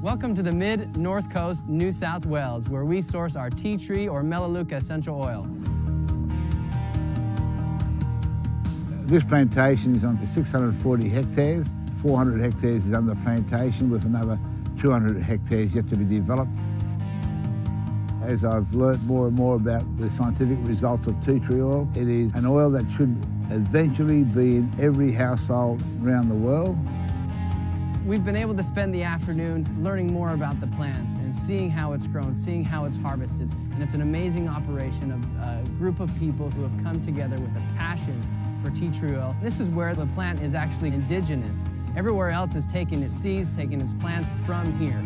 Welcome to the mid-North Coast, New South Wales, where we source our tea tree or melaleuca essential oil. This plantation is on 640 hectares. 400 hectares is under plantation with another 200 hectares yet to be developed. As I've learnt more and more about the scientific results of tea tree oil, it is an oil that should eventually be in every household around the world. We've been able to spend the afternoon learning more about the plants and seeing how it's grown, seeing how it's harvested. And it's an amazing operation of a group of people who have come together with a passion for tea tree oil. This is where the plant is actually indigenous. Everywhere else is taking its seeds, taking its plants from here.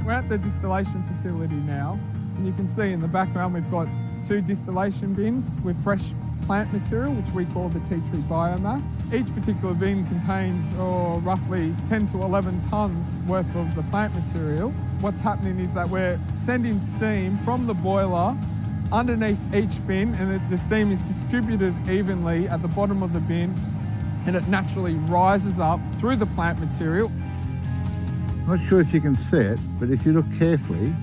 We're at the distillation facility now, and you can see in the background we've got 2 distillation bins with fresh plant material, which we call the tea tree biomass. Each particular bin contains roughly 10 to 11 tonnes worth of the plant material. What's happening is that we're sending steam from the boiler underneath each bin, and the steam is distributed evenly at the bottom of the bin, and it naturally rises up through the plant material. I'm not sure if you can see it, but if you look carefully,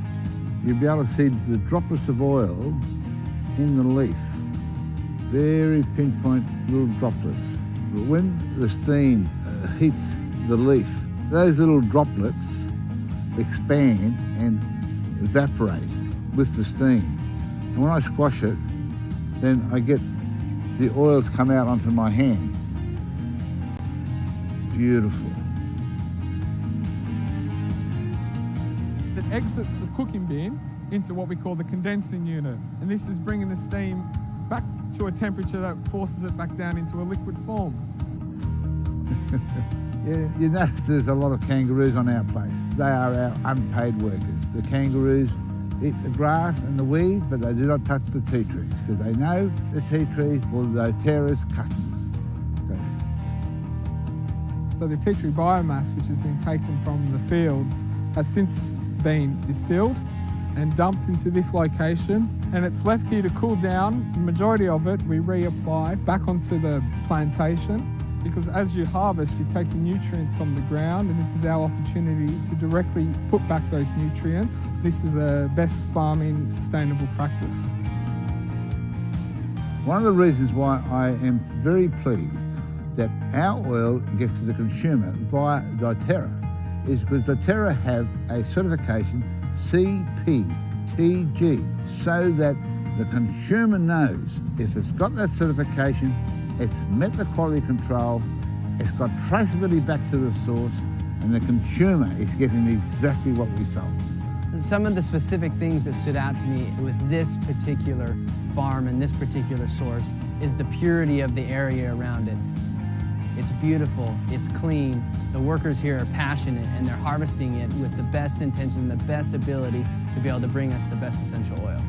you'll be able to see the droplets of oil in the leaf. Very pinpoint little droplets. But when the steam hits the leaf, those little droplets expand and evaporate with the steam. And when I squash it, then I get the oils come out onto my hand. Beautiful. It exits the cooking bin into what we call the condensing unit. And this is bringing the steam back to a temperature that forces it back down into a liquid form. Yeah, you notice there's a lot of kangaroos on our place. They are our unpaid workers. The kangaroos eat the grass and the weeds, but they do not touch the tea trees because they know the tea trees for doTERRA's customers. So the tea tree biomass, which has been taken from the fields, has since been distilled and dumped into this location, and it's left here to cool down. The majority of it we reapply back onto the plantation, because as you harvest, you take the nutrients from the ground, and this is our opportunity to directly put back those nutrients. This is a best farming sustainable practice. One of the reasons why I am very pleased that our oil gets to the consumer via doTERRA is because doTERRA have a certification CPTG, so that the consumer knows if it's got that certification, it's met the quality control, it's got traceability back to the source, and the consumer is getting exactly what we sold. Some of the specific things that stood out to me with this particular farm and this particular source is the purity of the area around it. It's beautiful, it's clean, the workers here are passionate, and they're harvesting it with the best intention, the best ability to be able to bring us the best essential oil.